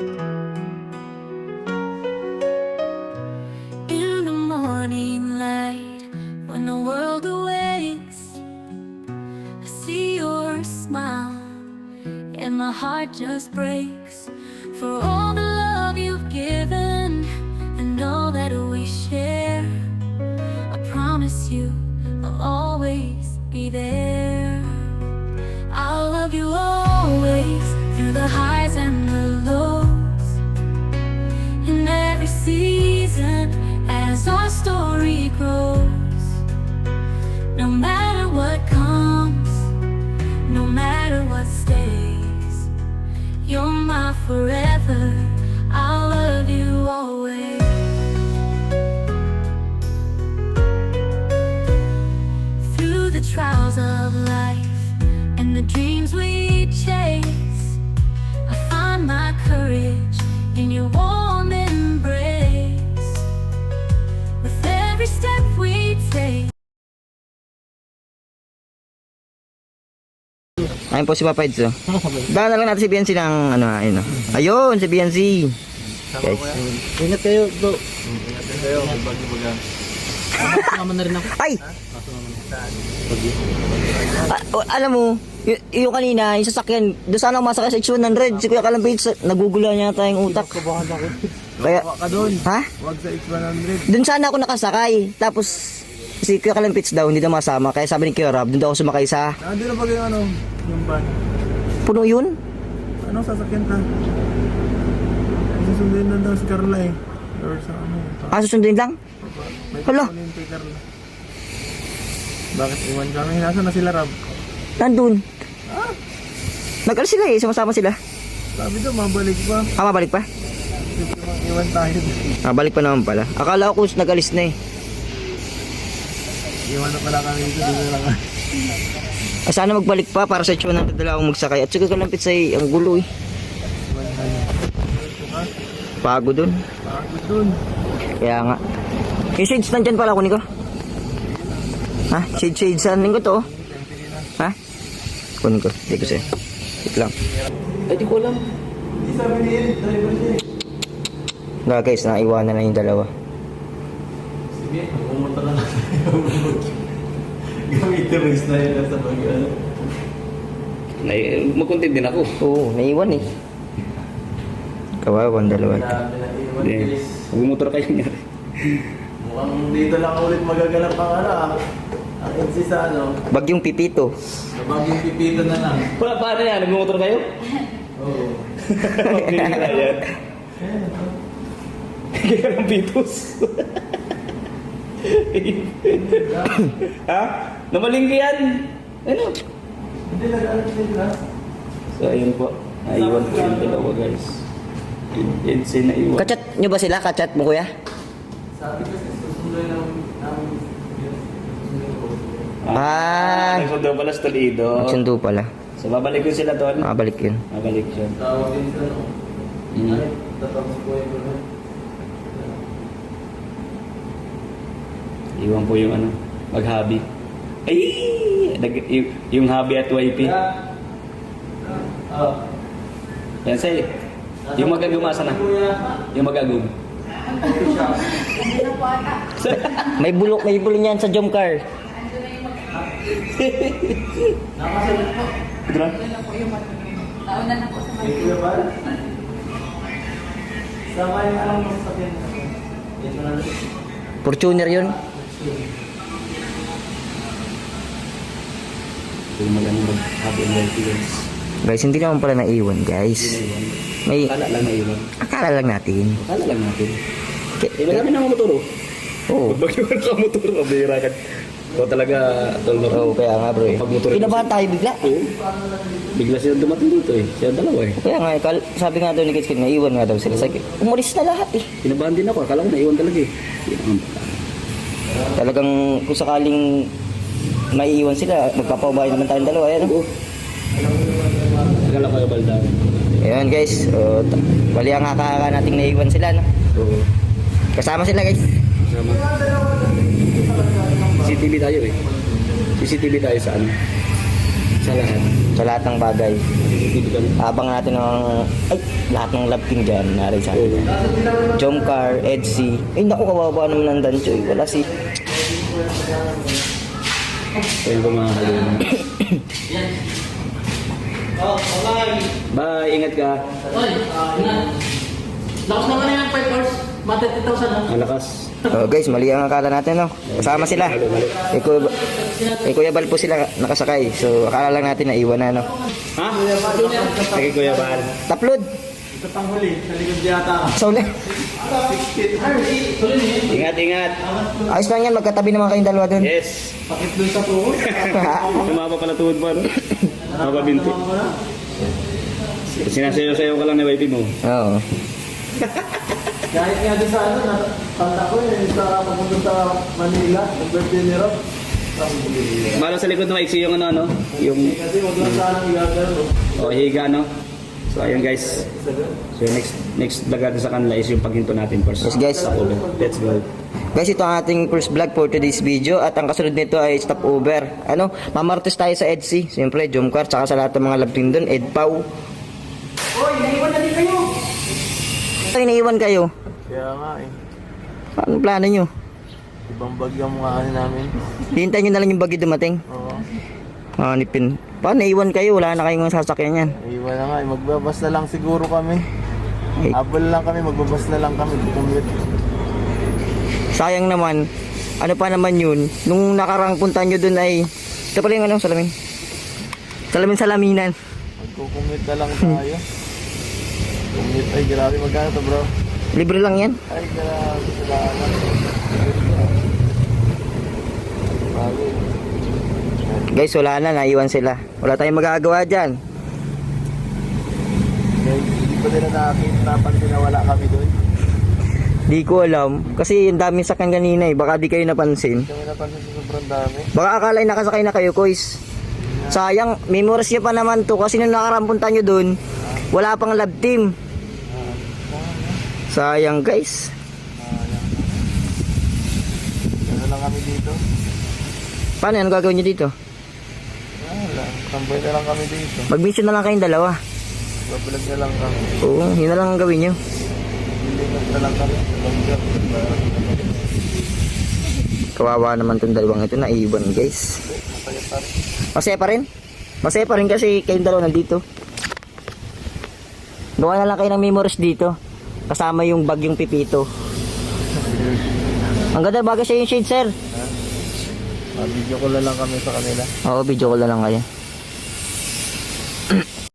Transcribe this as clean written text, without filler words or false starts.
In the morning light, when the world awakes, I see your smile, and my heart just breaks for all the love you've given and all that we share. I promise you I'll always be there. I'll love you always, through the highs and the lows, in every season as our story grows. No matter what comes, no matter what stays, you're my forever. I'll love you always. Through the trials of life and the dreams we chase, I find my courage in your warm embrace. With every step we take. Ayun po si Papa Eds. Daan na lang natin si BNC ng ano, ayun. Ayun, si BNC. Guys. Ingat kayo, bro. Ingat kayo, bagi-baga. Kasama na rin ako. Ay! Alam mo, yung kanina, yung sasakyan, doon sana ako masakay sa X100. Si Kuya Kalampits, nagugula niya yata yung utak. Kabahan ako. Kaya, Baka ka doon. ha? Huwag sa X100. Doon sana ako nakasakay. Tapos, si Kuya Kalampits daw, hindi daw masama. Kaya sabi ni Kuya Rob, doon daw ako sumakay sa... Nandun na ba yung ano, yung van? Puno yun? Ano sasakyan ka? Ay, susunduin lang daw si Carla eh. Or sa ano. Susundin lang? May Hala. kukunin kay Carla. Bakit iwan kami? Nasaan na sila, Rob? Nandun. Nag-alis sila eh, sumasama sila. Sabi daw, mabalik pa. Mabalik pa? Siyempre, iwan tayo. Balik pa naman pala. Akala ko nag-alis na eh. Iwan na pala kami dito. Dito lang. Sana magbalik pa para sa itsyo ng dadala akong magsakay. At saka Kalampits ay ang gulo eh. Iwan tayo. Pagod dun. Pagod dun. Kaya nga. Yung shades nandyan pala, kunin ko. Ha? Shades saan ko to? Ha? Kunin ko. Hindi ko sa'yo. Wait lang. Ay, di ko alam. Hindi sabi niya, driver niya eh. Nga guys, naiwanan na yung dalawa. Sige, pumunta na lang. Gamitin race na yun sa pag-ano. Magkontent din ako. Oo, naiwan eh. Kawawa ang dalawa. Magmumotor kayo nga. Mukhang dito lang ulit magaganap ang ano ah. Ang NC sa ano. Bagyong Pipito. Sa Bagyong Pipito na lang. Paano yan? Nagmumotor kayo? Oo. Ayan. Kaya ng pitos. Ha? Namalingki yan. Ano? Hindi nag-alas sila. So ayun po. Naiwan po yung dalawa guys. Insane na iwan. Kachat nyo ba sila? Kachat mo kuya? Sabi kasi susunduin ng Nagsundo pala sa Toledo. Nagsundo pala. So babalik ko sila doon. Balik yun. Babalik yun. tawag din sa ano. Ay, tatapos ko yun. Iwan po yung ano, mag-hobby. Ay! Yung hobby at YP. Yan sa'yo. Yung magagumasa na. Yung magagum. May bulo niyan sa jump car. Nakasalit po. Dra? Nauna na po sa May kuya ba? Sama yung alam mo sa akin. Ito na lang. Fortuner yun. Yung magandang mag-hobby and YP guys. Guys, hindi naman pala naiwan guys. May Akala lang na iwan. akala lang natin. Akala lang natin. K- Marami na mga motor oh. Oo. Bagyo ka motor, mabira ka. Ikaw talaga, tol mo. Oo, kaya nga bro eh. Pag motor- Kinabahan tayo bigla. Oo. Bigla silang dumating dito eh. Siya dalawa eh. Kaya nga, sabi nga daw ni Kitskit, naiwan nga daw sila. Sabi, umalis na lahat eh. Kinabahan din ako. Akala ko naiwan talaga eh. Talagang kung sakaling maiiwan sila, magpapaubay naman tayong dalawa. Ayan. Oo. Akala ko yung balda. Ayan guys, bali ang kakaka nating naiwan sila. No? Oo. Kasama sila guys. Sama. CCTV tayo eh. CCTV tayo sa ano? Sa lahat. sa lahat ng bagay. Abang natin lahat ng love team dyan, nari sa atin. Jomcar, Edsy. Ay, naku, kawawa naman ng Danchoy. Wala si... Ayun po mga kalina. Bye, ingat ka. Lakas naman na yung 5 hours. Mata 10,000 no? Ang lakas. Oh, guys, mali ang akala natin, no? Kasama sila. Kuya Bal po sila nakasakay. So, akala lang natin na iwan na, no? Ha? Kay Kuya Bal. Taplod! Ito pang huli, sa likod yata. So, Ingat, ingat. ayos lang yan, magkatabi naman kayong dalawa dun. Yes. Pakit doon sa tuhod. Tumaba pala tuhod pa, no? Mababinti. Sinasayaw-sayaw ka lang na wifi mo. Oo. Kahit nga din sa ano, tanda ko sa papunta sa Manila, ang birthday ni Rob. Malo sa likod ng maiksi yung ano, yung Kasi wag lang sana igagano. higa, no? So, ayun guys. So, next vlog natin sa kanila is yung paghinto natin first. Yes, guys. Sa ulo. Let's go. Guys, ito ang ating first vlog for today's video. At ang kasunod nito ay stopover. Ano, mamartes tayo sa Edsy. Siyempre, Jomcar, tsaka sa lahat ng mga love team dun. Edpau. Hoy, naiwan na din kayo. Ay, naiwan kayo. Kaya nga eh. Anong plano nyo? Ibang bagyo ang mga ano namin. Hintayin nyo na lang yung bagyo dumating. Oo. Nipin. Paano naiwan kayo? Wala na kayong sasakyan yan. Iwan na nga eh. Magbabas na lang siguro kami. Eh. Habol lang kami, magbabas na lang kami. Commute. Sayang naman. Ano pa naman yun? Nung nakarang punta nyo dun ay... Ito pala yung ano, salamin. Salaminan. Magkukumute na lang tayo. Commute ay grabe. Magkano to bro? Libre lang yan. Ay grabe. Salamat. Bago. Guys, wala na. Naiwan sila. Wala tayong magagawa dyan. Guys, hindi ko din napansin na wala kami doon. Di ko alam. Kasi yung dami sakyan kanina eh. Baka di kayo napansin. Kami napansin sa sobrang dami. Baka akala nakasakay na kayo, kois. Sayang, memories nyo pa naman to. Kasi nung nakarampunta nyo dun, wala pang love team. Sayang, guys. Ano lang kami dito? Paano yan? Ano gagawin nyo dito? Wala. Tambay na lang kami dito. Mag-mission na lang kayong dalawa. Babalag na lang kami. Oo, yun na lang ang gawin nyo. Lilingat na lang kami. Kawawa naman tong dalawang ito. Naiwan, guys. Masaya pa rin? Masaya pa rin kasi kayong dalawa nandito. Gawa na lang kayo ng memories dito. Kasama yung bagyong Pipito. Ang ganda bagay sa yung shade, sir. Video ko na lang kami sa kanila. Oo, video call na lang kayo.